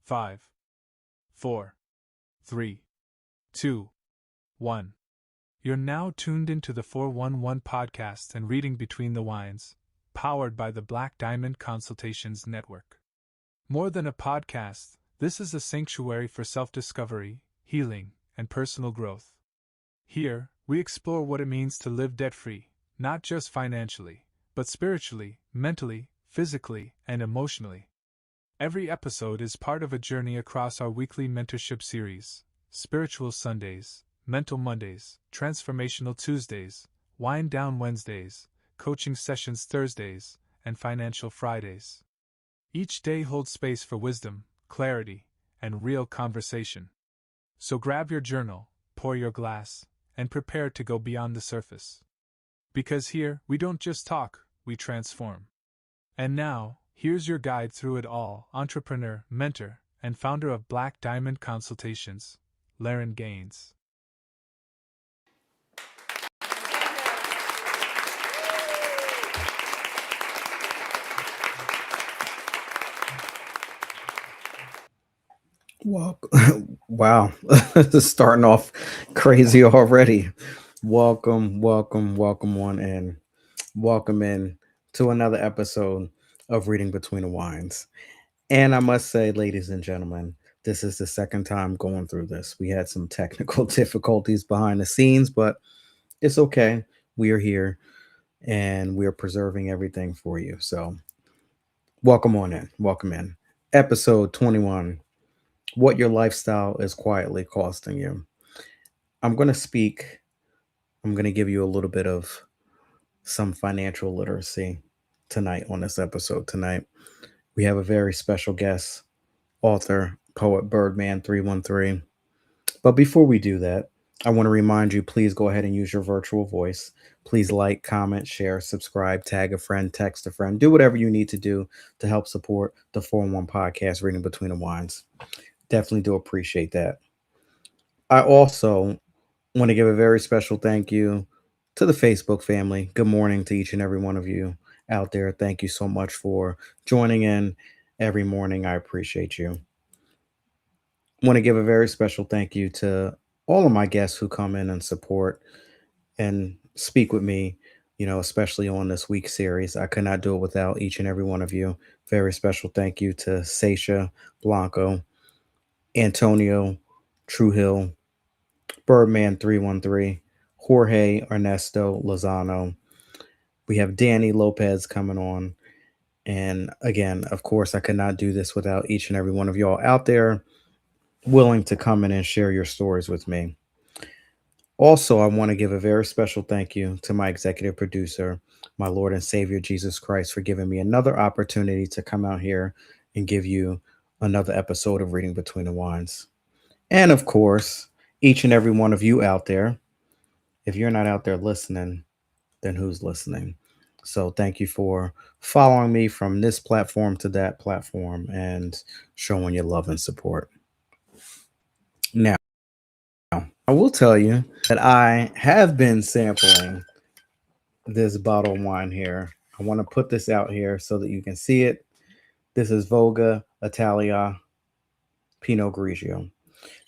5, 4, 3, 2, 1. You're now tuned into the 411 podcast and reading Between the Wines, powered by the Black Diamond Consultations Network. More than a podcast, this is a sanctuary for self-discovery, healing, and personal growth. Here, we explore what it means to live debt-free, not just financially, but spiritually, mentally, physically, and emotionally. Every episode is part of a journey across our weekly mentorship series: Spiritual Sundays, Mental Mondays, Transformational Tuesdays, Wind Down Wednesdays, Coaching Sessions Thursdays, and Financial Fridays. Each day holds space for wisdom, clarity, and real conversation. So grab your journal, pour your glass, and prepare to go beyond the surface. Because here, we don't just talk, we transform. And now, here's your guide through it all: entrepreneur, mentor, and founder of Black Diamond Consultations, Laren Gaines. Well, wow, starting off crazy already. Welcome one, and welcome in to another episode of Reading Between the Wines. And I must say, ladies and gentlemen, this is the second time going through this. We had some technical difficulties behind the scenes, but it's okay. We are here and we are preserving everything for you. So, welcome on in. Welcome in. Episode 21: What Your Lifestyle is Quietly Costing You. I'm going to give you a little bit of some financial literacy tonight on this episode. Tonight, we have a very special guest, author, poet Birdman 313. But before we do that, I want to remind you, please go ahead and use your virtual voice. Please like, comment, share, subscribe, tag a friend, text a friend, do whatever you need to do to help support the 411 podcast, Reading Between the Wines. Definitely do appreciate that. I also want to give a very special thank you to the Facebook family. Good morning to each and every one of you out there. Thank you so much for joining in every morning. I appreciate you. I want to give a very special thank you to all of my guests who come in and support and speak with me, especially on this week's series. I could not do it without each and every one of you. Very special thank you to Seisha Blanco, Antonio Truhill, Birdman 313, Jorge Ernesto Lozano. We have Danny Lopez coming on. And again, of course, I could not do this without each and every one of y'all out there willing to come in and share your stories with me. Also, I want to give a very special thank you to my executive producer, my Lord and Savior Jesus Christ, for giving me another opportunity to come out here and give you another episode of Reading Between the Wines. And of course, each and every one of you out there. If you're not out there listening, then who's listening? So thank you for following me from this platform to that platform and showing your love and support. Now, I will tell you that I have been sampling this bottle of wine here. I want to put this out here so that you can see it. This is Voga Italia Pinot Grigio.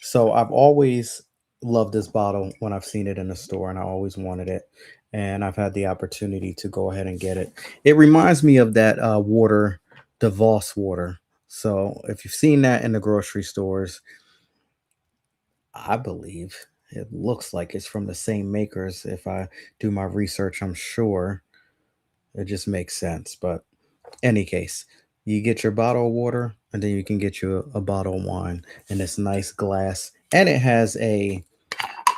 So I've always loved this bottle when I've seen it in the store, and I always wanted it. And I've had the opportunity to go ahead and get it. It reminds me of that water, DeVos water. So if you've seen that in the grocery stores, I believe it looks like it's from the same makers. If I do my research, I'm sure it just makes sense. But any case, you get your bottle of water, and then you can get you a bottle of wine in this nice glass, and it has a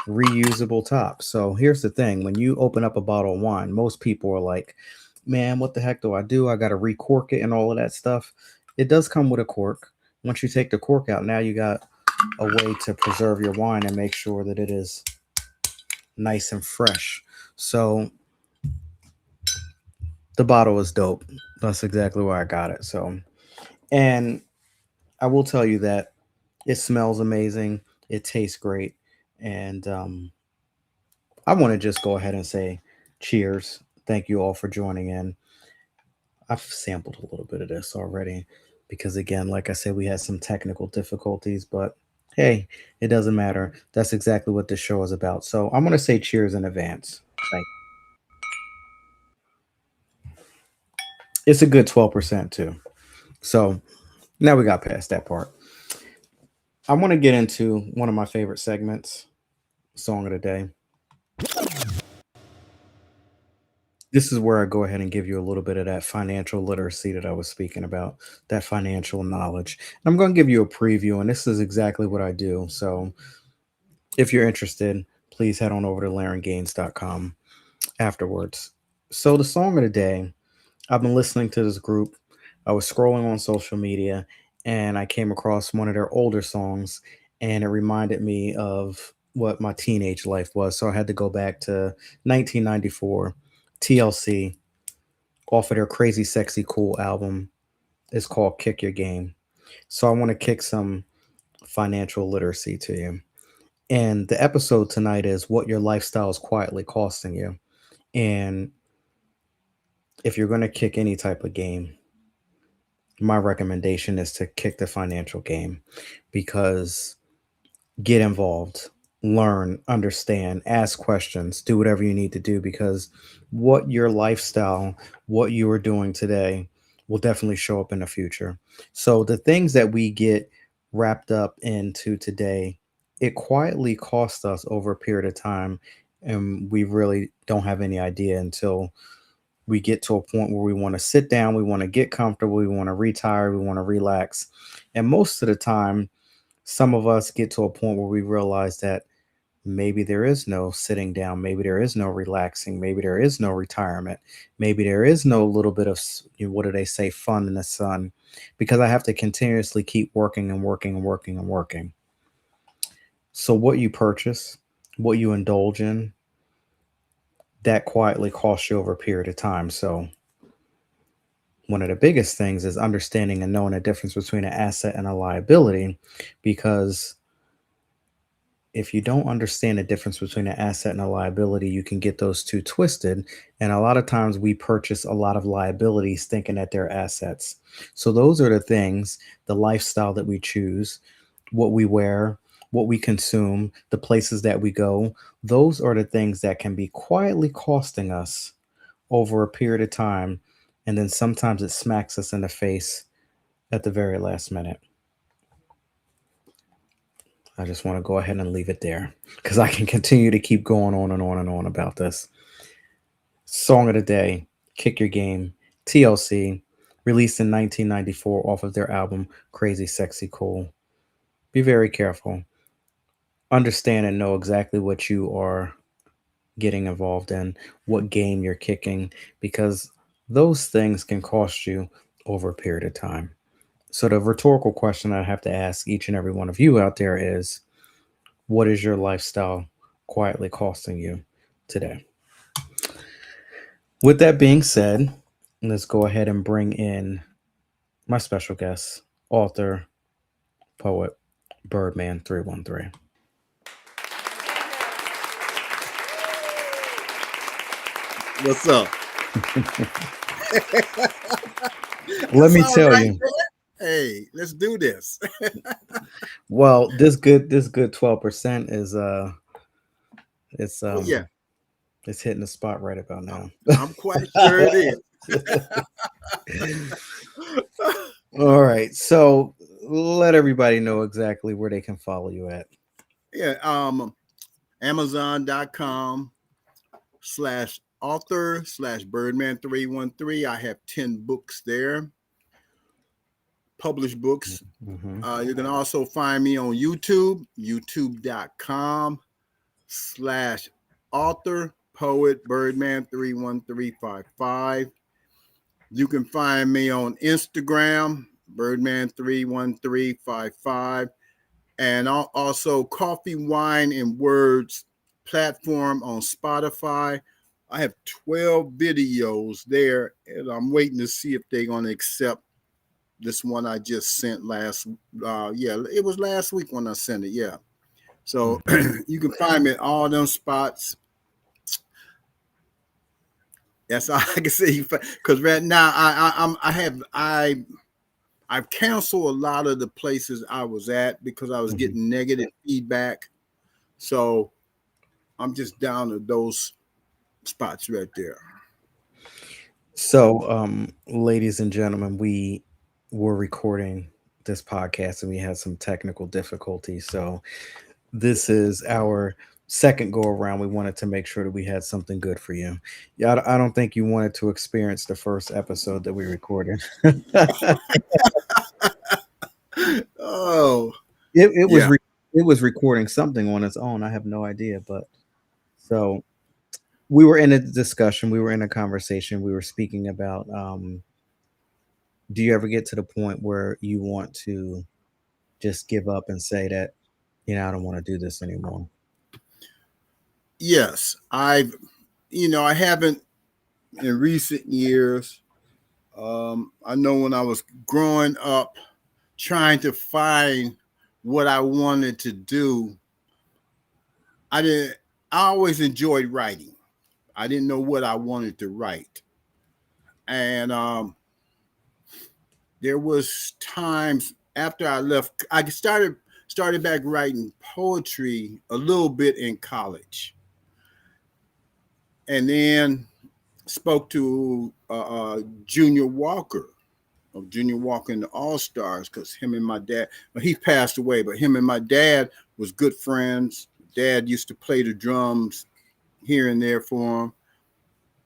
reusable top. So here's the thing: when you open up a bottle of wine, most people are like, man, what the heck do? I got to recork it and all of that stuff. It does come with a cork. Once you take the cork out, now you got a way to preserve your wine and make sure that it is nice and fresh. So the bottle is dope. That's exactly why I got it. So, and I will tell you that it smells amazing. It tastes great. And I want to just go ahead and say cheers. Thank you all for joining in. I've sampled a little bit of this already. because again, like I said, we had some technical difficulties, but hey, it doesn't matter. That's exactly what this show is about. So I'm going to say cheers in advance. Thank you. It's a good 12% too. So now we got past that part. I want to get into one of my favorite segments, Song of the Day. This is where I go ahead and give you a little bit of that financial literacy that I was speaking about, that financial knowledge. I'm going to give you a preview, and this is exactly what I do. So if you're interested, please head on over to laryngaines.com afterwards. So, the song of the day, I've been listening to this group. I was scrolling on social media and I came across one of their older songs, and it reminded me of what my teenage life was. So, I had to go back to 1994, TLC, off of their Crazy Sexy Cool album. It's called Kick Your Game. So, I want to kick some financial literacy to you. And the episode tonight is what your lifestyle is quietly costing you. And if you're going to kick any type of game, my recommendation is to kick the financial game, because get involved, learn, understand, ask questions, do whatever you need to do, because what your lifestyle, what you are doing today will definitely show up in the future. So the things that we get wrapped up into today, it quietly costs us over a period of time, and we really don't have any idea until we get to a point where we want to sit down, we want to get comfortable, we want to retire, we want to relax. And most of the time, some of us get to a point where we realize that maybe there is no sitting down, maybe there is no relaxing, maybe there is no retirement, maybe there is no little bit of, what do they say, fun in the sun, because I have to continuously keep working and working and working and working. So, what you purchase, what you indulge in, that quietly costs you over a period of time. So, one of the biggest things is understanding and knowing the difference between an asset and a liability, because if you don't understand the difference between an asset and a liability, you can get those two twisted. And a lot of times we purchase a lot of liabilities thinking that they're assets. So those are the things, the lifestyle that we choose, what we wear, what we consume, the places that we go. Those are the things that can be quietly costing us over a period of time. And then sometimes it smacks us in the face at the very last minute. I just want to go ahead and leave it there, because I can continue to keep going on and on and on about this. Song of the day, Kick Your Game, TLC, released in 1994 off of their album Crazy Sexy Cool. Be very careful. Understand and know exactly what you are getting involved in, what game you're kicking, because those things can cost you over a period of time. So, the rhetorical question I have to ask each and every one of you out there is, what is your lifestyle quietly costing you today? With that being said, let's go ahead and bring in my special guest, author, poet, Birdman 313. What's up? Let That's me all tell right, you. man. Hey, let's do this. Well, this good 12% is it's Oh yeah, it's hitting the spot right about I'm, now. I'm quite sure it is. All right. So let everybody know exactly where they can follow you at. Yeah, Amazon.com/author/Birdman313. I have 10 books there, published books. Mm-hmm. You can also find me on YouTube, youtube.com/author poet Birdman31355. You can find me on Instagram, Birdman31355, and also Coffee, Wine, and Words platform on Spotify. I have 12 videos there, and I'm waiting to see if they're going to accept this one I just sent last. Yeah, it was last week when I sent it. Yeah, so you can find me at all them spots. That's all I can say. Because right now I have I've canceled a lot of the places I was at because I was getting negative feedback. So I'm just down to those spots right there. So, ladies and gentlemen, we were recording this podcast and we had some technical difficulties. So, this is our second go around. We wanted to make sure that we had something good for you. Yeah, I don't think you wanted to experience the first episode that we recorded. Oh, it was yeah. it was recording something on its own. I have no idea, but so we were in a discussion. We were in a conversation. We were speaking about. Do you ever get to the point where you want to just give up and say that, I don't want to do this anymore? Yes. I haven't in recent years. I know when I was growing up, trying to find what I wanted to do, I didn't. I always enjoyed writing. I didn't know what I wanted to write, and there was times after I left, I started back writing poetry a little bit in college, and then spoke to Junior Walker of Junior Walker and the All Stars because him and my dad, well, he passed away, but him and my dad was good friends. Dad used to play the drums here and there for him.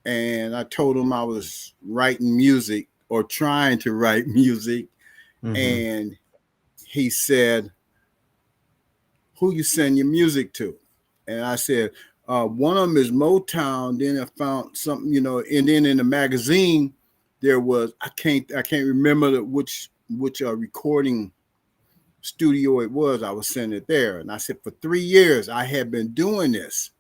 And I told him I was writing music or trying to write music. And he said, who you send your music to? And I said, one of them is Motown. Then I found something, and then in the magazine, there was I can't remember which recording studio it was. I was sending it there, and I said for 3 years I had been doing this,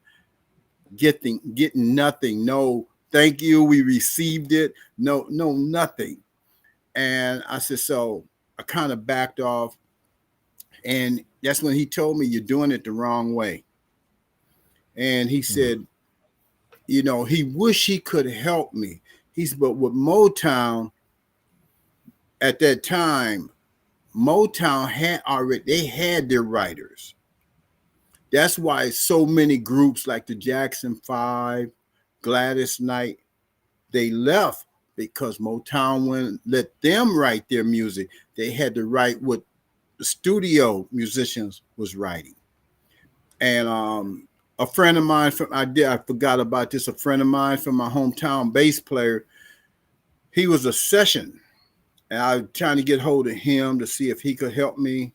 getting nothing. No, thank you. We received it. No, nothing. And I said, so I kind of backed off, and that's when he told me you're doing it the wrong way. And he said, he wished he could help me. But with Motown at that time, Motown they had their writers. That's why so many groups like the Jackson 5, Gladys Knight, they left because Motown wouldn't let them write their music. They had to write what the studio musicians was writing. And a friend of mine I forgot about this. A friend of mine from my hometown, bass player, he was a session, and I was trying to get hold of him to see if he could help me.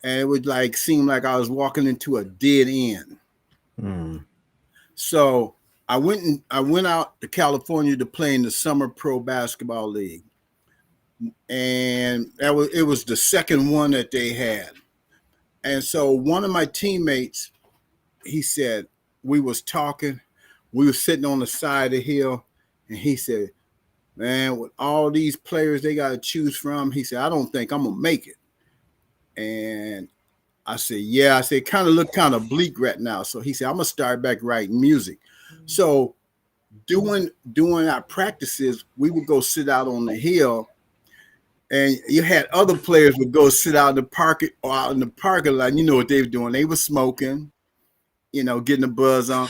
And it would seem like I was walking into a dead end. So I went out to California to play in the Summer Pro Basketball League, and it was the second one that they had. And so one of my teammates, he said, we was talking, we were sitting on the side of the hill, and he said, man, with all these players they got to choose from, he said, I don't think I'm gonna make it. And I said, yeah. I said, it kind of look kind of bleak right now. So he said, I'm gonna start back writing music. So doing our practices, we would go sit out on the hill, and you had other players would go sit out in the park or out in the parking lot. You know what they were doing? They were smoking, getting a buzz on.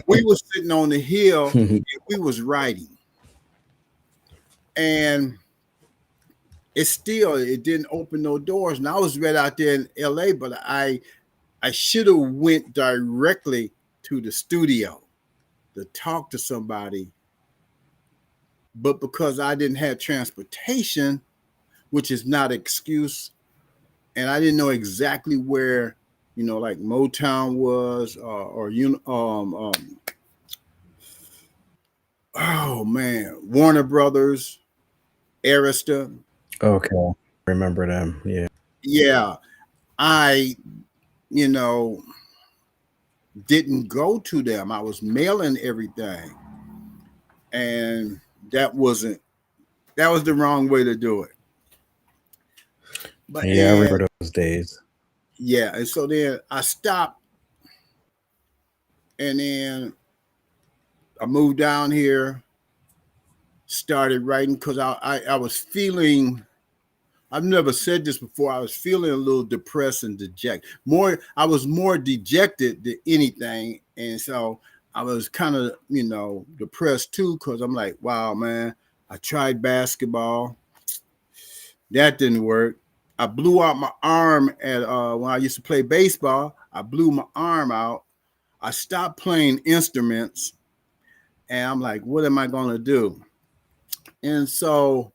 We were sitting on the hill and we was writing. And it didn't open no doors. And I was right out there in LA, but I should have went directly to the studio to talk to somebody. But because I didn't have transportation, which is not an excuse, and I didn't know exactly where, like Motown was, oh man, Warner Brothers, Arista. Okay, remember them? Yeah. Yeah, I, didn't go to them. I was mailing everything, and that was the wrong way to do it. But Yeah, I remember those days. yeah, and so then I stopped, and then I moved down here, started writing because I was feeling I've never said this before. I was feeling a little depressed and dejected. I was more dejected than anything, and so I was kind of, depressed too, because I'm like, wow, man, I tried basketball, that didn't work. I blew out my arm at when I used to play baseball. I blew my arm out. I stopped playing instruments, and I'm like, what am I gonna do? And so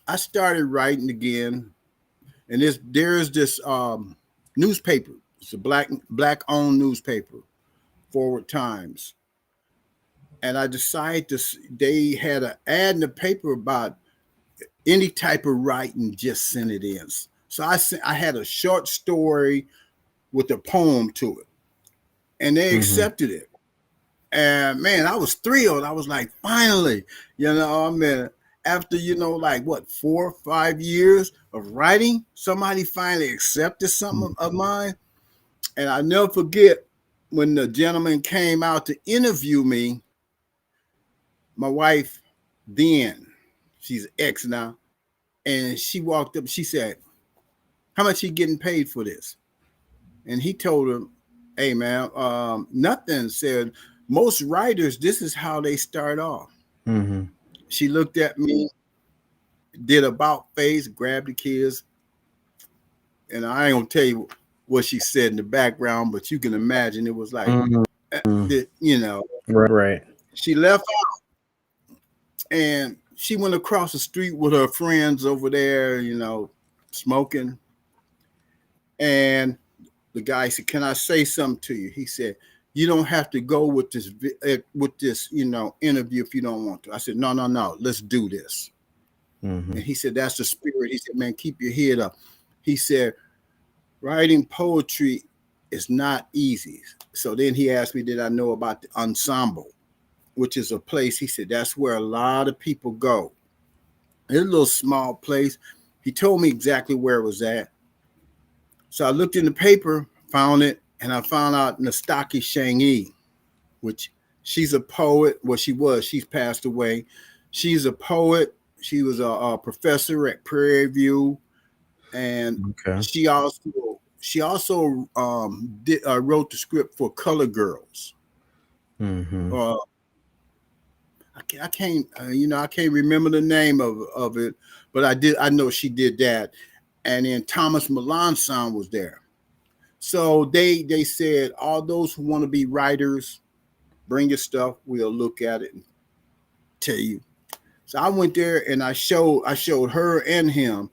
I started writing again, and there's this newspaper. It's a black owned newspaper, Forward Times, and I decided to. They had an ad in the paper about any type of writing, just send it in. So I had a short story with a poem to it, and they Mm-hmm. accepted it. And man, I was thrilled. I was like, finally, I mean, after like what 4 or 5 years of writing, somebody finally accepted something of mine. And I never forget when the gentleman came out to interview me. My wife, then she's ex now, and she walked up. She said, "How much he getting paid for this?" And he told her, "Hey man, nothing." Said most writers, this is how they start off. Mm-hmm. She looked at me, did about face, grabbed the kids, and I ain't gonna tell you what she said in the background, but you can imagine it was like, Mm-hmm. that, Right. she left and she went across the street with her friends over there, smoking. And the guy said, "Can I say something to you?" He said, "You don't have to go with this interview if you don't want to." I said, "No, no, no. Let's do this." Mm-hmm. And he said, "That's the spirit." He said, "Man, keep your head up." He said, "Writing poetry is not easy." So then he asked me, did I know about the ensemble, which is a place. He said that's where a lot of people go. It's a little small place. He told me exactly where it was at. So I looked in the paper, found it, and I found out Nastaki Shangi, which she's a poet. Well, she was. She's passed away. She's a poet. She was a professor at Prairie View, and Okay. she also wrote the script for Color Girls. Mm-hmm. Uh, I can't I can't remember the name of it, but I know she did that. And then Thomas Melanson was there. So they said all those who want to be writers, bring your stuff. We'll look at it and tell you. So I went there and I showed her and him,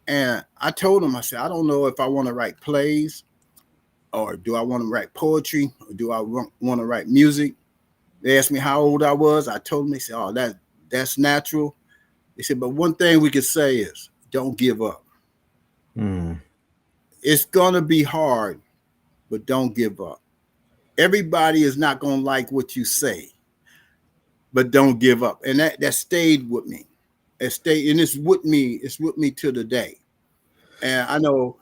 and I told him, I said, I don't know if I want to write plays, or do I want to write poetry, or do I want to write music. They asked me how old I was. I told them. They said, "Oh, that's natural." They said, "But one thing we can say is don't give up. Mm. It's gonna be hard, but don't give up. Everybody is not gonna like what you say, but don't give up." And that stayed with me. It stayed, and it's with me. It's with me to the day. And I know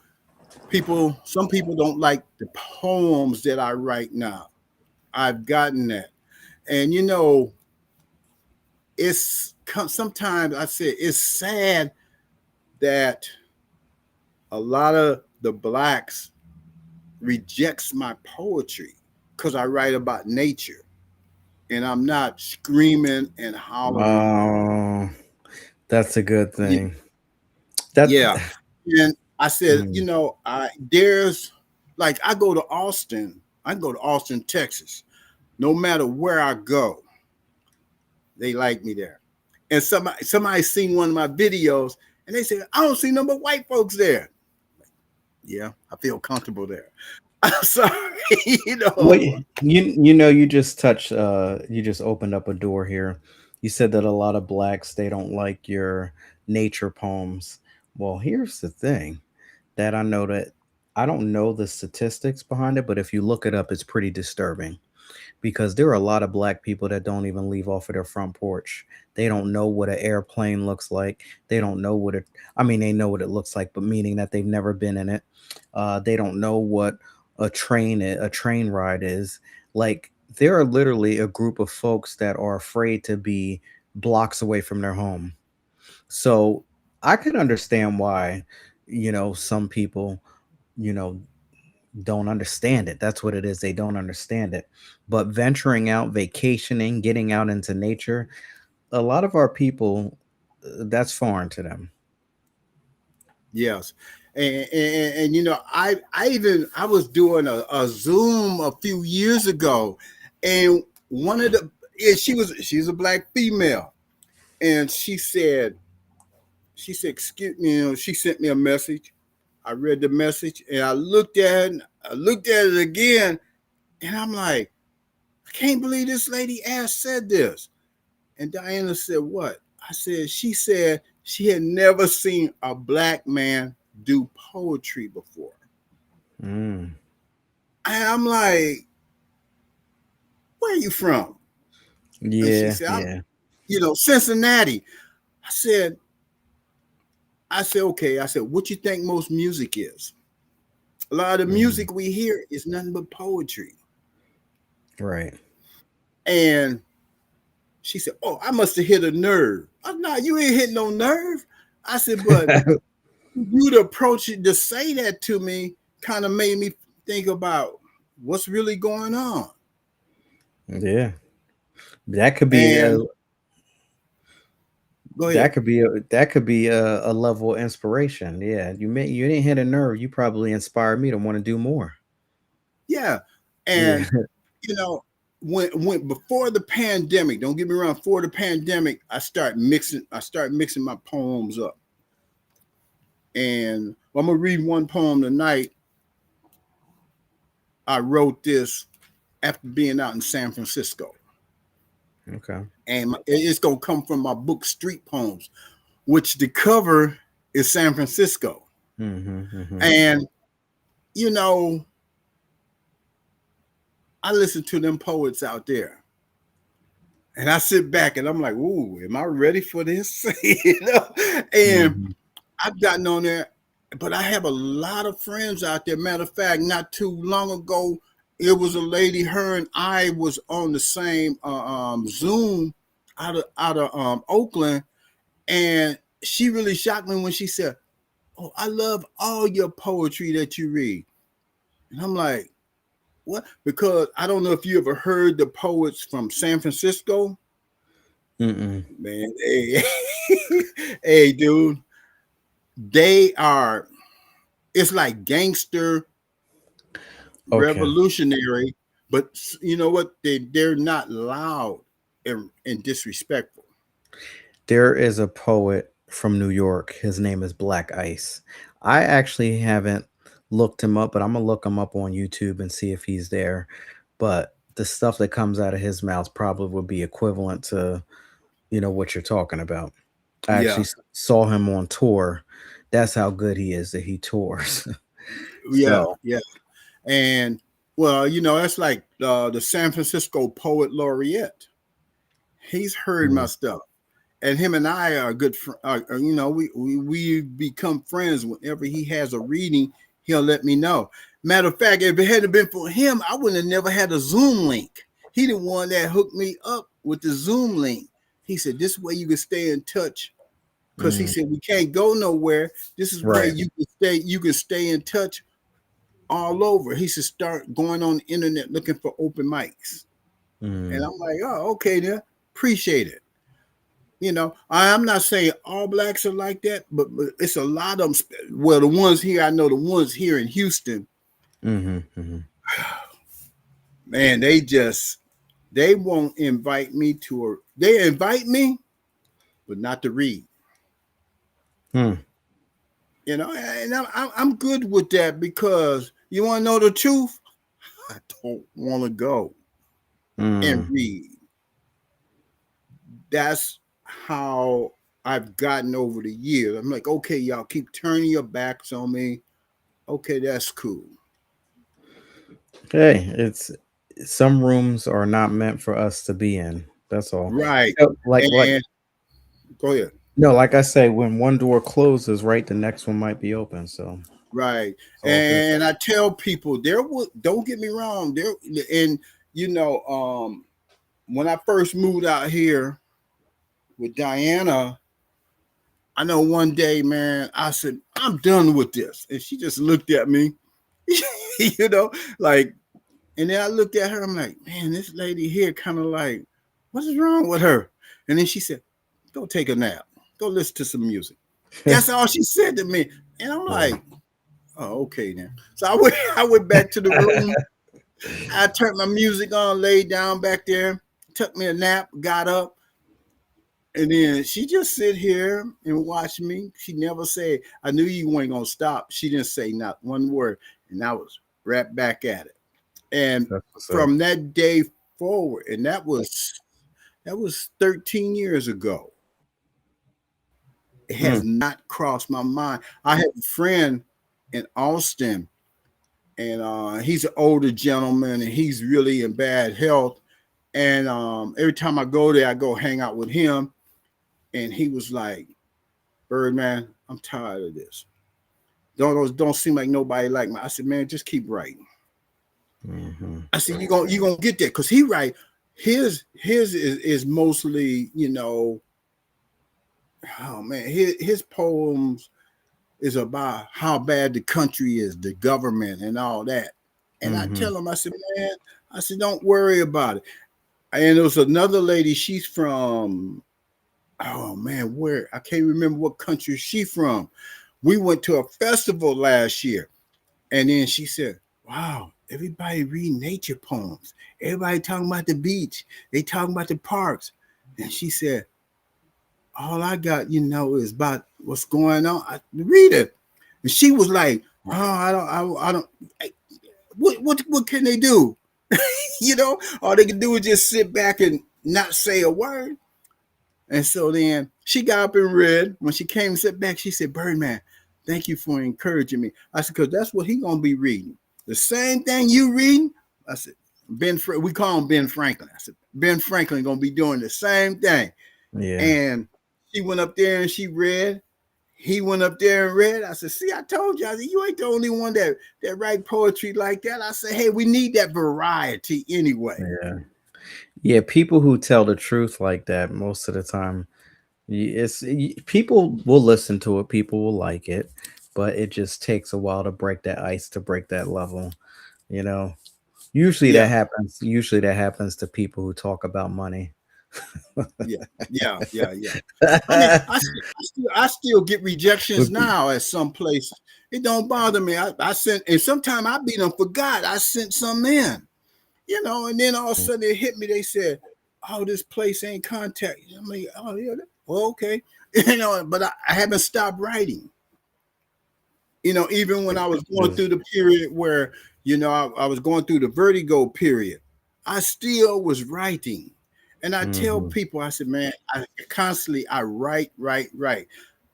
some people don't like the poems that I write now. I've gotten that. And it's sometimes I say it's sad that a lot of the blacks rejects my poetry because I write about nature, and I'm not screaming and hollering. Oh, that's a good thing. That. Yeah. And I said, Mm. there's like I go to Austin, Texas. No matter where I go, they like me there. And somebody seen one of my videos and they said, "I don't see no but white folks there." Yeah, I feel comfortable there. I'm sorry, you Well, know. you just touched you just opened up a door here. You said that a lot of blacks they don't like your nature poems. Well, here's the thing that I don't know the statistics behind it, but if you look it up, it's pretty disturbing because there are a lot of black people that don't even leave off of their front porch. They don't know what an airplane looks like. They don't know what it, I mean, they know what it looks like, but meaning that they've never been in it. They don't know what a train ride is. Like, there are literally a group of folks that are afraid to be blocks away from their home. So I can understand why, some people, you know, don't understand it. That's what it is. They don't understand it. But venturing out, vacationing, getting out into nature, a lot of our people, that's foreign to them. Yes. And I was doing a Zoom a few years ago, and one of the yeah, she's a black female, and she said, excuse me, she sent me a message. I read the message and I looked at it again, and I'm like, I can't believe this lady ass said this. And Diana said, what? She said she had never seen a black man do poetry before. Mm. And I'm like, where are you from? And she Yeah, said, I'm, yeah. Cincinnati. I said, okay. I said, what you think most music is? A lot of the Mhm. music we hear is nothing but poetry. Right. And she said, oh, I must have hit a nerve. I said, no, you ain't hit no nerve. I said, but you to approach it to say that to me kind of made me think about what's really going on. Yeah. That could be a And go ahead. that could be a level of inspiration. Yeah. You didn't hit a nerve. You probably inspired me to want to do more. Yeah. Yeah. And you know, when before the pandemic, don't get me wrong, before the pandemic, I start mixing my poems up. And I'm gonna read one poem tonight. I wrote this after being out in San Francisco. Okay. And it's gonna come from my book Street Poems, which the cover is San Francisco. Hmm. Hmm. And you know, I listen to them poets out there. And I sit back and I'm like, ooh, am I ready for this? And Hmm. I've gotten on there, but I have a lot of friends out there. Matter of fact, not too long ago, it was a lady, her and I was on the same Zoom out of Oakland, and she really shocked me when she said, "Oh, I love all your poetry that you read." And I'm like, "What?" Because I don't know if you ever heard the poets from San Francisco. Mm-mm. Man, hey, hey, dude, they are. It's like gangster Okay. revolutionary, but you know what? They're not loud and disrespectful. There is a poet from New York. His name is Black Ice. I actually haven't looked him up, but I'm gonna look him up on YouTube and see if he's there. But the stuff that comes out of his mouth probably would be equivalent to, what you're talking about. I actually Yeah, saw him on tour. That's how good he is that he tours. yeah, So, yeah. And well, that's like the San Francisco poet laureate. He's heard my mm, stuff, and him and I are good. We become friends. Whenever he has a reading, he'll let me know. Matter of fact, if it hadn't been for him, I wouldn't have never had a Zoom link. He the one that hooked me up with the Zoom link. He said, "This way you can stay in touch." Because he mm, said we can't go nowhere. This is where right. you can stay. You can stay in touch all over. He said start going on the internet looking for open mics. And Mm, I'm like, oh, okay, then appreciate it. I'm not saying all blacks are like that, but it's a lot of them. Well, the ones here, I know the ones here in Houston, hmm. Hmm. man, they won't invite me to a. They invite me, but not to read. Hmm. And I'm good with that because you want to know the truth. I don't want to go and Mm. read. That's how I've gotten over the years. I'm like, okay, y'all keep turning your backs on me. Okay, that's cool. Hey, it's some rooms are not meant for us to be in. That's all. Right. Like And go ahead. no, like I say, when one door closes, right, the next one might be open. So Right. it's all good. And I tell people there will don't get me wrong. And you know, when I first moved out here with Diana, I know one day, man, I said, I'm done with this. And she just looked at me, you know, like, and then I looked at her, I'm like, man, this lady here kind of like, what is wrong with her? And then she said, go take a nap. Go listen to some music. That's all she said to me. And I'm Yeah. like, oh, okay then. So I went back to the room. I turned my music on, laid down back there, took me a nap, got up, and then she just sit here and watch me. She never said, I knew you weren't gonna stop. She didn't say not one word. And I was right back at it. And That's what's up. from that day forward, and that was 13 years ago. It has Mm, not crossed my mind. I have a friend in Austin, and he's an older gentleman, and he's really in bad health. And every time I go there, I go hang out with him. And he was like, Birdman, I'm tired of this. Don't seem like nobody like me. I said, man, just keep writing. mhm, I said, you're gonna get there. Cause he write his is mostly, oh man, his poems is about how bad the country is, the government and all that. And I mhm, tell him, I said, man, I said, don't worry about it. And there was another lady, she's from, oh man, where I can't remember what country she's from. We went to a festival last year, and then she said, wow, everybody read nature poems. Everybody talking about the beach. They talking about the parks. And she said, all I got, is about what's going on. Read it. And she was like, oh, I don't. What can they do? All they can do is just sit back and not say a word. And so then she got up and read. When she came and sat back, she said, Birdman, thank you for encouraging me. I said, because that's what he gonna be reading. The same thing you reading. I said, we call him Ben Franklin. I said, Ben Franklin gonna be doing the same thing. yeah, And she went up there and she read. He went up there and read. I said, see, I told you. I said, you ain't the only one that write poetry like that. I said, hey, we need that variety anyway. yeah, yeah. People who tell the truth like that most of the time, people will listen to it, people will like it, but it just takes a while to break that ice, to break that level. You know, usually that Yeah, happens. Usually that happens to people who talk about money. yeah, yeah. I mean, I still get rejections now at some places. It don't bother me. I sent, and sometimes I be them forgot. I sent some in, and then all of a sudden it hit me. They said, "Oh, this place ain't contact." I mean, oh yeah, well, okay, but I haven't stopped writing. Even when I was going through the period where, I was going through the vertigo period, I still was writing. And I tell Mhm. people, I said, man, I write, write, write.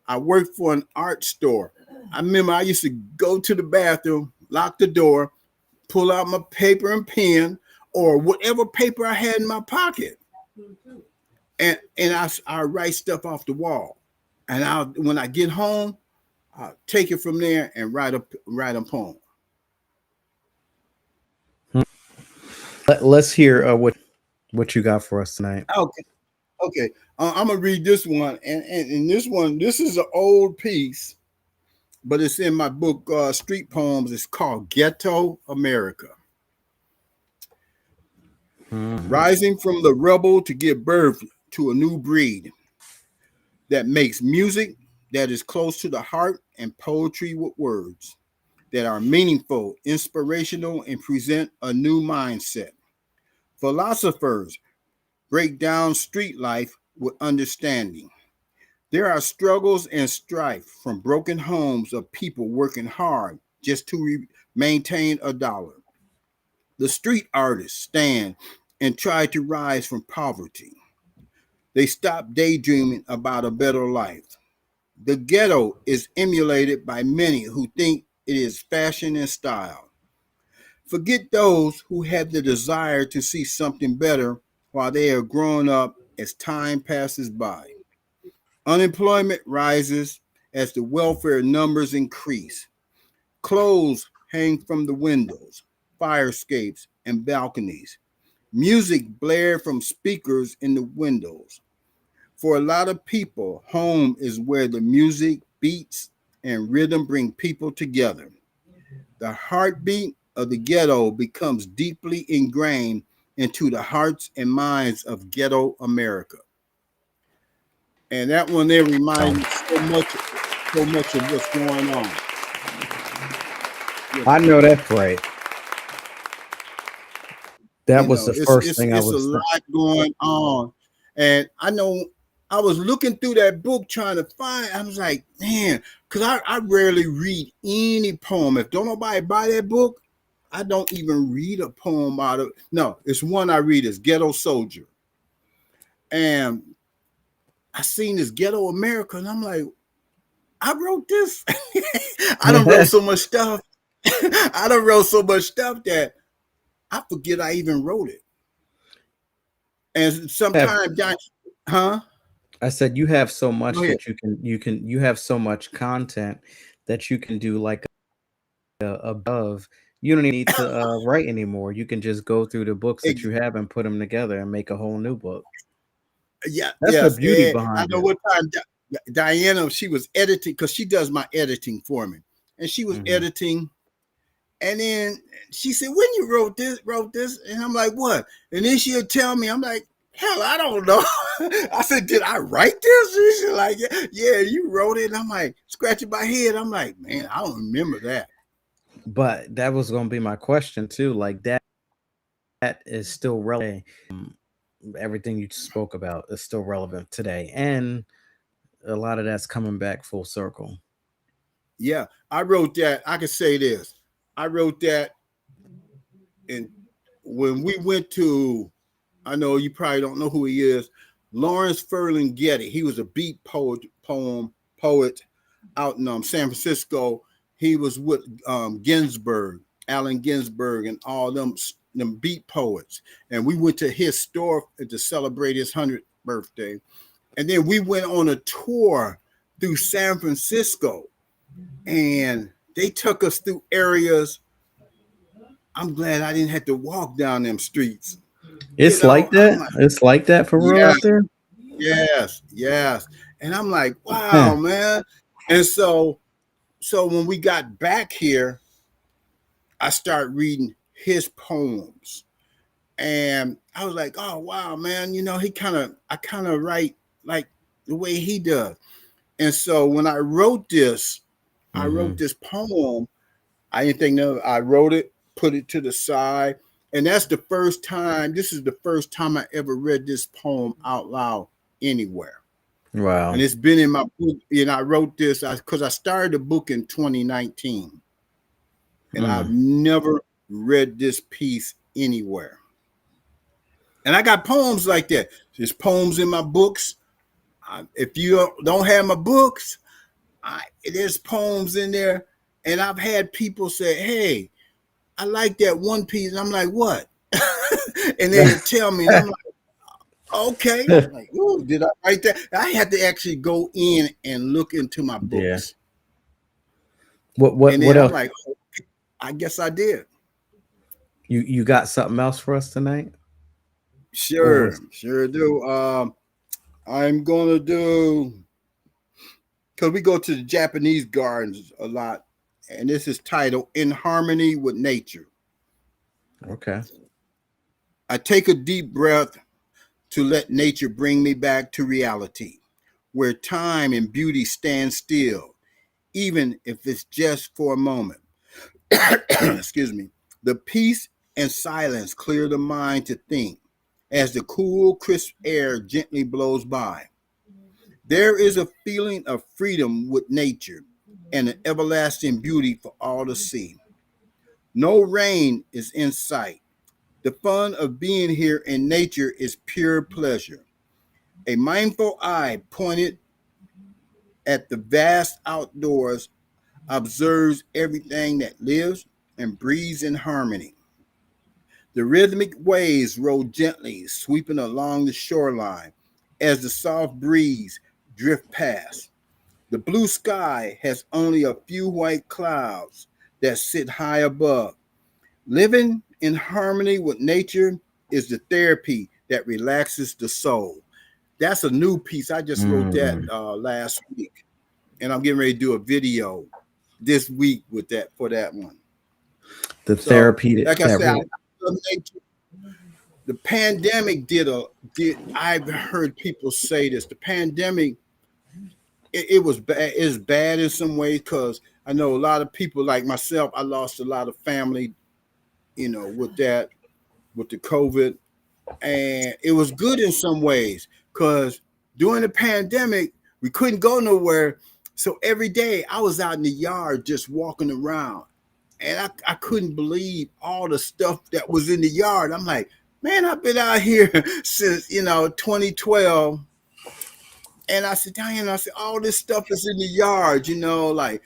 I worked for an art store. I remember I used to go to the bathroom, lock the door, pull out my paper and pen or whatever paper I had in my pocket. And I write stuff off the wall. And when I get home, I'll take it from there and write a poem. Let's hear what you got for us tonight. Okay, okay. I'm gonna read this one, and this one, this is an old piece, but it's in my book, Street Poems. It's called Ghetto America. Mhm. Rising from the rubble to give birth to a new breed that makes music that is close to the heart and poetry with words that are meaningful, inspirational, and present a new mindset. Philosophers break down street life with understanding. There are struggles and strife from broken homes of people working hard just to maintain a dollar. The street artists stand and try to rise from poverty. They stop daydreaming about a better life. The ghetto is emulated by many who think it is fashion and style. Forget those who have the desire to see something better while they are growing up as time passes by. Unemployment rises as the welfare numbers increase. Clothes hang from the windows, fire escapes, and balconies. Music blared from speakers in the windows. For a lot of people, home is where the music, beats, and rhythm bring people together. The heartbeat of the ghetto becomes deeply ingrained into the hearts and minds of ghetto America. And that one there reminds me so much of what's going on. I know that's right. That You was know, the first thing I it's a was. lot going on, and I know I was looking through that book trying to find. I was like, man, because I rarely read any poem. If don't nobody buy that book, I don't even read a poem out of. No, it's one I read. Is Ghetto Soldier, and I seen this Ghetto America, and I'm like, I wrote this. I don't wrote so much stuff. I don't wrote so much stuff that I forget I even wrote it. And have, sometimes, huh? I said you have so Go much ahead. that you have so much content that you can do like above. You don't even need to write anymore. You can just go through the books that you have and put them together and make a whole new book. Yeah, That's the yes. beauty I behind know it. what time Diana, she was editing because she does my editing for me. And she was Hmm. editing. And then she said, when you wrote this, and I'm like, what? And then she'll tell me, I'm like, hell, I don't know. I said, did I write this? She's like, yeah, you wrote it. And I'm like, scratching my head. I'm like, man, I don't remember that. But that was going to be my question too. Like that is still relevant. Everything you spoke about is still relevant today, and a lot of that's coming back full circle. Yeah, I wrote that. I can say this. I wrote that and when we went to, I know you probably don't know who he is, Lawrence Ferlinghetti. He was a beat poet out in San Francisco. He was with Ginsberg, Allen Ginsberg, and all them beat poets. And we went to his store to celebrate his 100th birthday. And then we went on a tour through San Francisco, and they took us through areas. I'm glad I didn't have to walk down them streets. You It's know, like I'm that. like, It's like that for real yeah, out there. yes. And I'm like, Huh. wow, man. And so when we got back here, I started reading his poems. And I was like, oh wow, man, I kind of write like the way he does. And so when I wrote Hmm. this poem. I didn't think no, I wrote it, put it to the side. And that's the first time, this is the first time I ever read this poem out loud anywhere. And Wow. it's been in my book. And I wrote this because I started the book in 2019. And I've Mm. never read this piece anywhere. And I got poems like that. There's poems in my books. If you don't have my books, there's poems in there. And I've had people say, hey, I like that one piece. And I'm like, what? And they tell me, and I'm like, okay. Like, ooh, did I write that? I had to actually go in and look into my Yeah. books. What And what then I'm else? like, oh, I guess I did. You got something else for us tonight? Or Sure, was sure do. I'm gonna do because we go to the Japanese gardens a lot, and this is titled "In Harmony with Nature." okay. I take a deep breath to let nature bring me back to reality, where time and beauty stand still, even if it's just for a moment. Excuse me. The peace and silence clear the mind to think as the cool, crisp air gently blows by. There is a feeling of freedom with nature and an everlasting beauty for all to see. No rain is in sight. The fun of being here in nature is pure pleasure. A mindful eye pointed at the vast outdoors observes everything that lives and breathes in harmony. The rhythmic waves roll gently, sweeping along the shoreline as the soft breeze drifts past. The blue sky has only a few white clouds that sit high above. Living in harmony with nature is the therapy that relaxes the soul. That's a new piece. I just wrote that Mm. last week, and I'm getting ready to do a video this week with that for that one. The So, therapeutic like I said, therapeutic. the pandemic did. I've heard people say this. The pandemic, it was bad. It's bad in some ways because I know a lot of people like myself. I lost a lot of family, with that, with the COVID, and it was good in some ways because during the pandemic we couldn't go nowhere. So every day I was out in the yard just walking around, and I couldn't believe all the stuff that was in the yard. I'm like, man, I've been out here since 2012. And I said, Diane, I said, all this stuff is in the yard, like,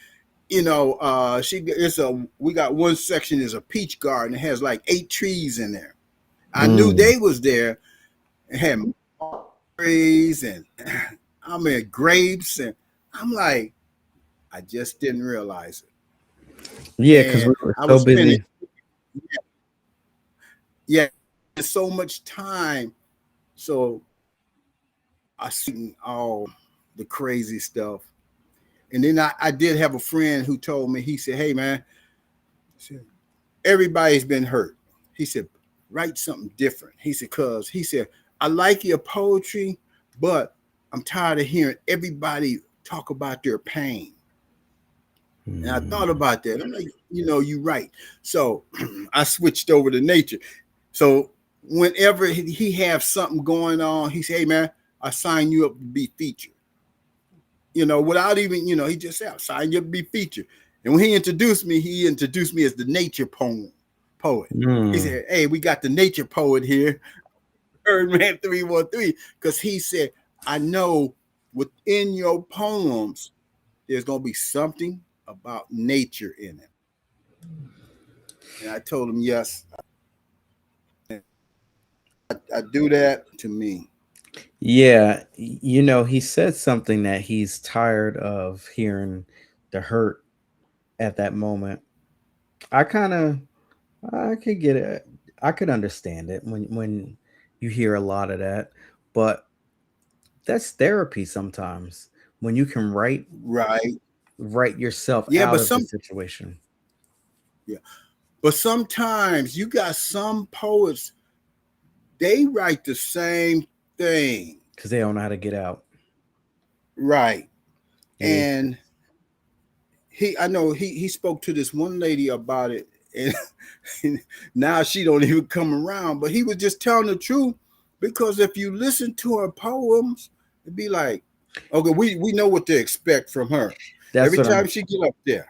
we got one section is a peach garden. It has like 8 trees in there. I knew Mm. they was there and had trees and I mean grapes, and I'm like, I just didn't realize it. Yeah, because And we were I so was spending, busy. yeah, so much time. So I seen all the crazy stuff. And then I did have a friend who told me, he said, hey man, everybody's been hurt. He said, write something different. He said, cause he said, I like your poetry, but I'm tired of hearing everybody talk about their pain. And I thought Mm. about that. I'm like, you're right. So I switched over to nature. So whenever he have something going on, he say, hey man, I sign you up to be featured. Without even, he just said, I'll sign you up to be featured. And when he introduced me as the nature poet. He Mm. said, hey, we got the nature poet here, Birdman 313, because he said, I know within your poems, there's going to be something about nature in it. And I told him, yes, I do that to me. Yeah, he said something that he's tired of hearing the hurt at that moment. I kind of I could get it. I could understand it when you hear a lot of that, but that's therapy sometimes when you can Right. write yourself Yeah, out of the situation yeah, but sometimes you got some poets, they write the same thing. because they don't know how to get out. Right. Yeah, And I know he spoke to this one lady about it, and, and now she don't even come around, but he was just telling the truth, because if you listen to her poems, it'd be like, okay, we know what to expect from her that's every what time I'm. she get up there.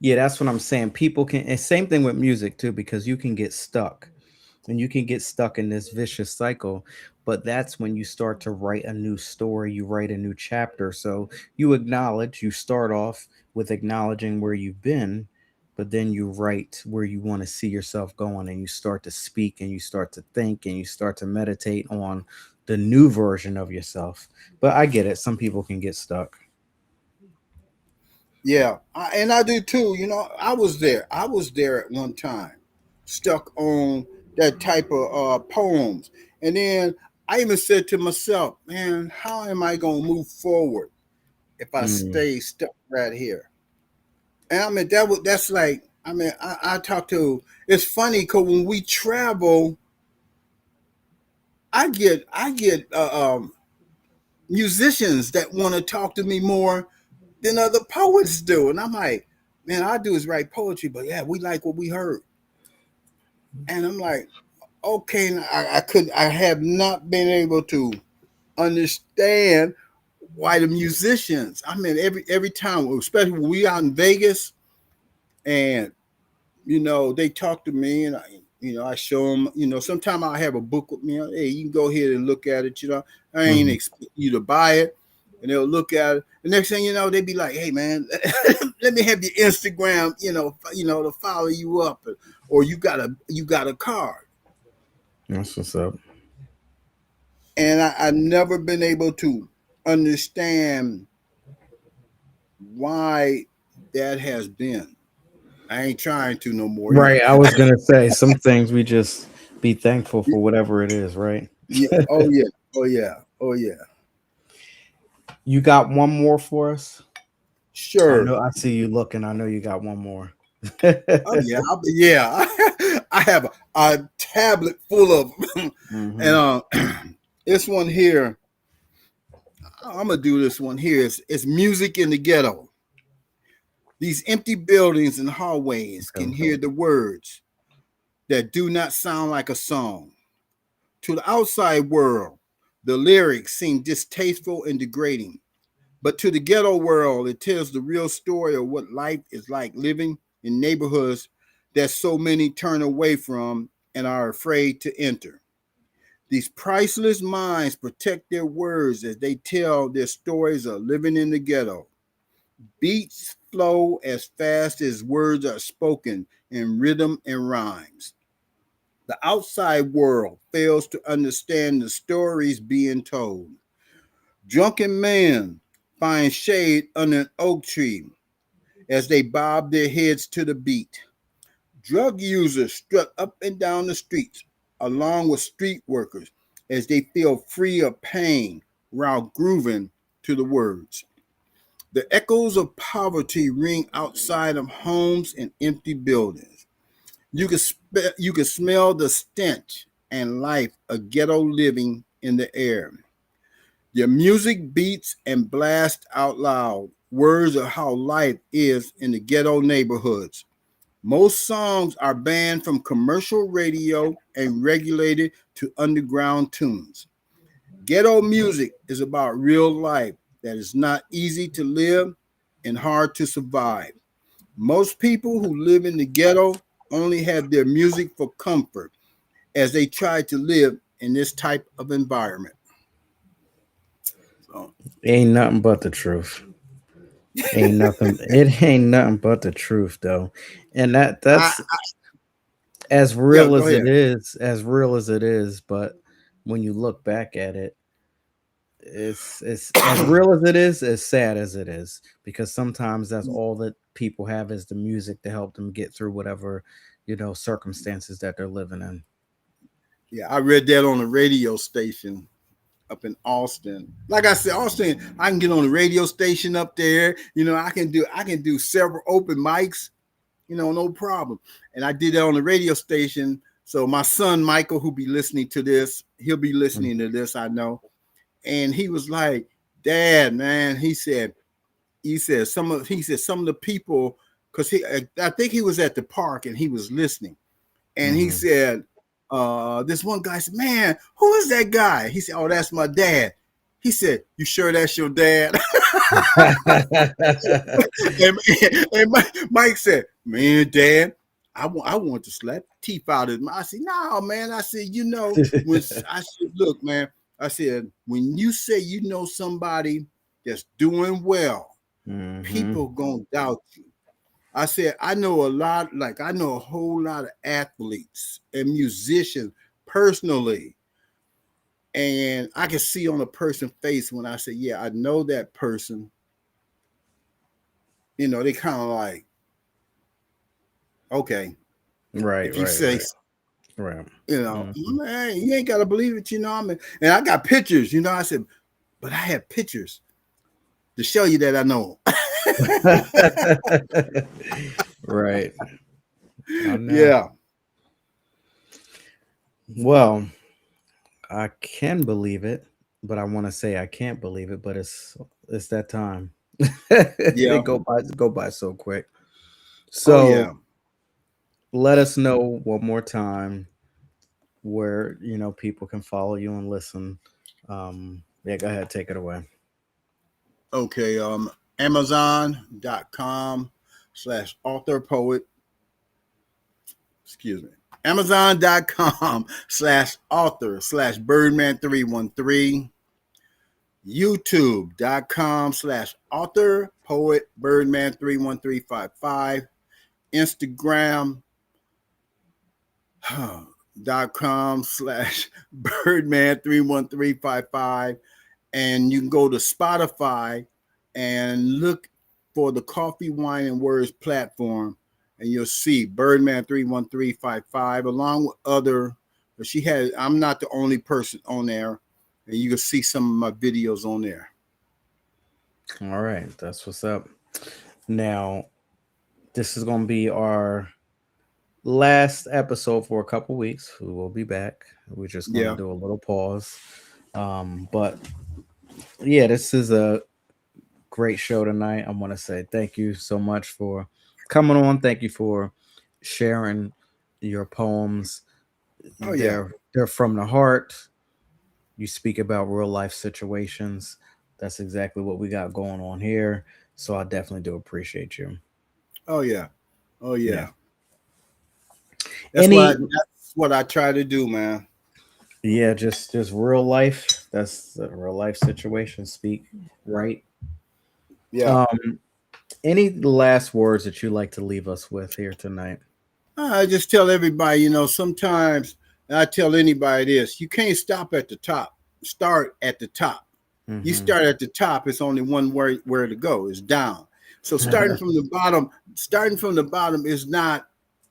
Yeah, that's what I'm saying. People can, and same thing with music too, because you can get stuck. And you can get stuck in this vicious cycle, but that's when you start to write a new story, you write a new chapter. So you start off with acknowledging where you've been, but then you write where you want to see yourself going, and you start to speak, and you start to think, and you start to meditate on the new version of yourself. But I get it, some people can get stuck. Yeah, and I do too. I was there. I was there at one time, stuck on that type of poems. And then I even said to myself, man, how am I going to move forward if I Mm, stay stuck right here? And I mean, that's like, I mean, I talk to, it's funny because when we travel, I get musicians that want to talk to me more than other poets do. And I'm like, man, all I do is write poetry, but yeah, we like what we heard. And I'm like, okay, and I have not been able to understand why the musicians. I mean, every time, especially when we out in Vegas, and they talk to me, and I show them. Sometimes I have a book with me. Hey, you can go ahead and look at it. I ain't mhm. expect you to buy it, and they'll look at it. The next thing you know, they be like, "Hey, man, let me have your Instagram. To follow you up, or you got a card." That's what's up. And I've never been able to understand why that has been. I ain't trying to no more. Right. I was gonna say some things we just be thankful for whatever it is, right? Yeah. Oh yeah. Oh yeah. Oh yeah. You got one more for us? I Sure. know. I see you looking. I know you got one more. Oh yeah. Yeah. I have a tablet full of them. And Hmm. this one here, I'm gonna do this one here. It's music in the ghetto. These empty buildings and hallways can Okay. hear the words that do not sound like a song. To the outside world, the lyrics seem distasteful and degrading. But to the ghetto world, it tells the real story of what life is like living in neighborhoods that so many turn away from and are afraid to enter. These priceless minds protect their words as they tell their stories of living in the ghetto. Beats flow as fast as words are spoken in rhythm and rhymes. The outside world fails to understand the stories being told. Drunken men find shade under an oak tree as they bob their heads to the beat. Drug users strut up and down the streets along with street workers as they feel free of pain while grooving to the words. The echoes of poverty ring outside of homes and empty buildings. You can smell the stench and life of ghetto living in the air. Your music beats and blasts out loud words of how life is in the ghetto neighborhoods. Most songs are banned from commercial radio and regulated to underground tunes. Ghetto music is about real life that is not easy to live and hard to survive. Most people who live in the ghetto only have their music for comfort as they try to live in this type of environment. So, Ain't nothing but the truth. Ain't nothing. It ain't nothing but the truth, though. And I, that's as yeah, real go as ahead. it is. As real as it is. But when you look back at it, it's as real as it is, as sad as it is, because sometimes that's all that people have is the music to help them get through whatever circumstances that they're living in. Yeah, I read that on the radio station up in Austin. Like I said, Austin, I can get on the radio station up there. I can do several open mics, no problem. And I did that on the radio station. So my son Michael, who be listening to this, he'll be Mm. listening to this, I know. And he was like, Dad, man, he said some of the people, because I think he was at the park and he was listening. And he Mhm. said, this one guy said, Man, who is that guy? He said, Oh, that's my dad. He said, You sure that's your dad? and Mike said, Man, Dad, I want to slap the teeth out of him. I said, No, man. I said, when I said, Look, man, I said, when you say you know somebody that's doing well, Mhm. people gonna doubt you. I said, I know a lot, like I know a whole lot of athletes and musicians personally. And I can see on a person's face when I say, Yeah, I know that person. They kind of like, okay. Right, If you right, say, right, right. Mhm. Man, you ain't gotta believe it, I mean, and I got pictures, I said, but I have pictures to show you that I know. Right. I know. Yeah. Well, I can believe it, but I want to say I can't believe it, but it's that time. They Yeah. go by so quick. Oh So yeah. let us know one more time where people can follow you and listen. Yeah, go ahead, take it away. Okay. Amazon.com/author poet. Excuse me. Amazon.com/author/Birdman313. YouTube.com/author poet Birdman31355. Instagram .com/ Birdman31355. And you can go to Spotify and look for the Coffee, Wine, and Words platform, and you'll see Birdman31355 along with other. But I'm not the only person on there. and you can see some of my videos on there. All right, that's what's up. Now, this is gonna be our last episode for a couple weeks. We will be back. We're just gonna Yeah. do a little pause. But yeah, this is a great show tonight. I want to say thank you so much for coming on. Thank you for sharing your poems. Oh yeah. They're from the heart. You speak about real life situations. That's exactly what we got going on here. So I definitely do appreciate you. Oh yeah. Oh Yeah. yeah. Any That's what I try to do, man. yeah, just real life. That's the real life situation speak, right? Yeah. Um any last words that you like to leave us with here tonight? I just tell everybody, sometimes and I tell anybody this: you can't stop at the top. Start at the top. You Mm-hmm. start at the top, it's only one where to go. It's down. So starting from the bottom is not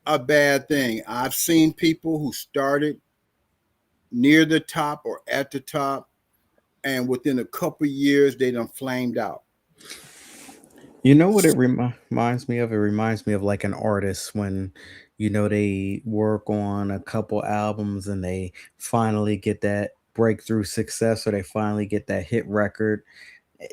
a bad thing. I've seen people who started near the top or at the top, and within a couple of years, they done flamed out. You know what it reminds me of? It reminds me of like an artist when, they work on a couple albums and they finally get that breakthrough success or they finally get that hit record.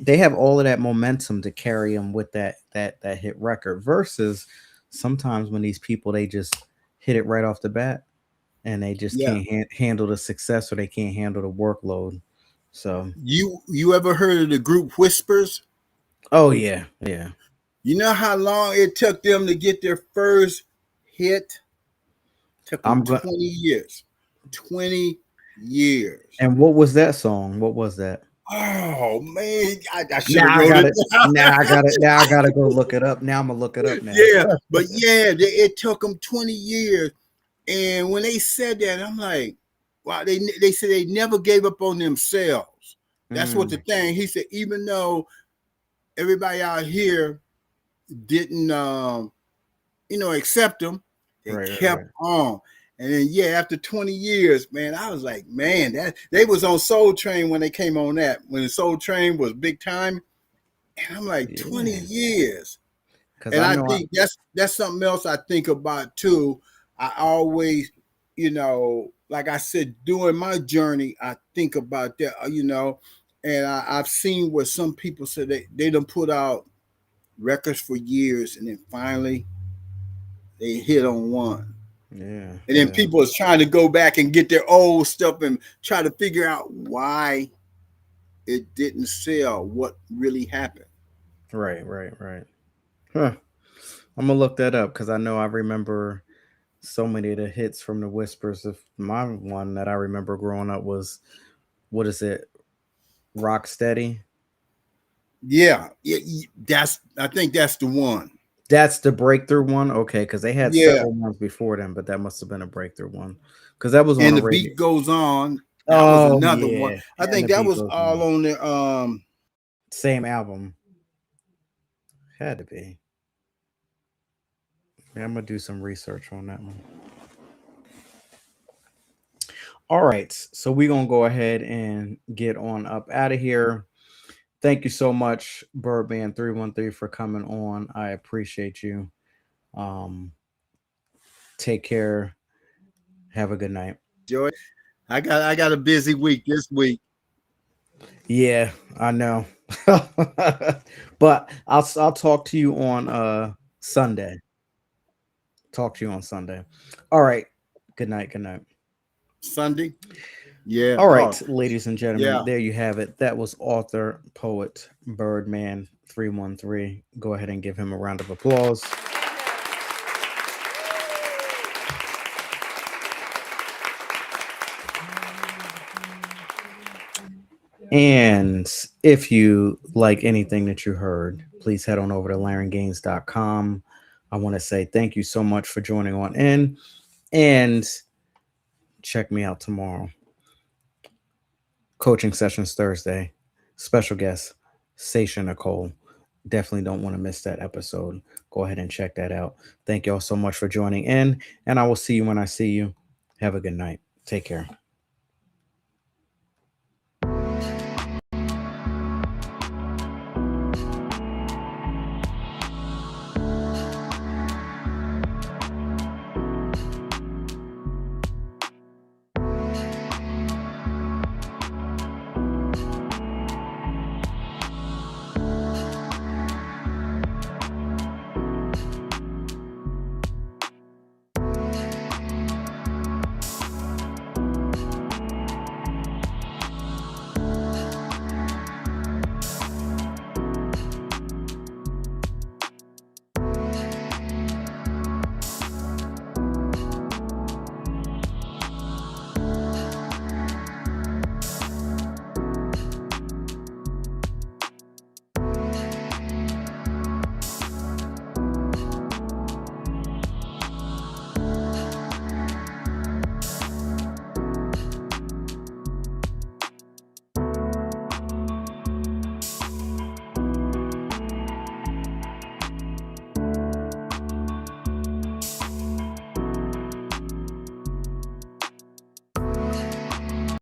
They have all of that momentum to carry them with that hit record versus sometimes when these people they just hit it right off the bat and they just Yeah. can't handle the success or they can't handle the workload. So, You ever heard of the group Whispers? oh yeah, yeah. You know how long it took them to get their first hit? Took them I'm going 20 years. 20 years. And what was that song? What was that? Oh man, I should have Now I wrote got it it. down. Now I gotta go look it up. Now I'm gonna look it up now. Yeah, but yeah, it took them 20 years. And when they said that, I'm like, wow, they said they never gave up on themselves. That's what the Mm, thing. He said, even though everybody out here didn't accept them, they right. kept on. And then after 20 years, man, I was like, man, that they was on Soul Train when they came on that, when Soul Train was big time. And I'm like, 20 Yeah, years. because And I I know. think that's something else I think about too. I always, like I said, during my journey, I think about that, and I've seen where some people said they done put out records for years and then finally they hit on one. Yeah, And then yeah. people is trying to go back and get their old stuff and try to figure out why it didn't sell, what really happened. Right. Huh. I'm gonna look that up because I know I remember so many of the hits from the Whispers. Of my one that I remember growing up was what is it? Rock Steady. Yeah, I think that's the one. That's the breakthrough one. Okay, because they had Yeah. several ones before them, but that must have been a breakthrough one because that was on And a the radio. beat goes on. That was Oh another one. yeah, I and think the that beat was goes all on. on there. Same album. Had to be. Yeah, I'm gonna do some research on that one. All right, so we're gonna go ahead and get on up out of here. Thank you so much, Birdman313, for coming on. I appreciate you. Um, take care. Have a good night. Joy, I got a busy week this week. Yeah, I know. But I'll talk to you on Sunday. Talk to you on Sunday. All right. Good night. Good night. Sunday. Yeah. All Oh, right, ladies and gentlemen, yeah. there you have it. That was author, poet, Birdman 313. Go ahead and give him a round of applause. And if you like anything that you heard, please head on over to laryngaines.com. I want to say thank you so much for joining on in and check me out tomorrow. Coaching sessions Thursday. Special guest, Sasha Nicole. Definitely don't want to miss that episode. Go ahead and check that out. Thank you all so much for joining in, and I will see you when I see you. Have a good night. Take care.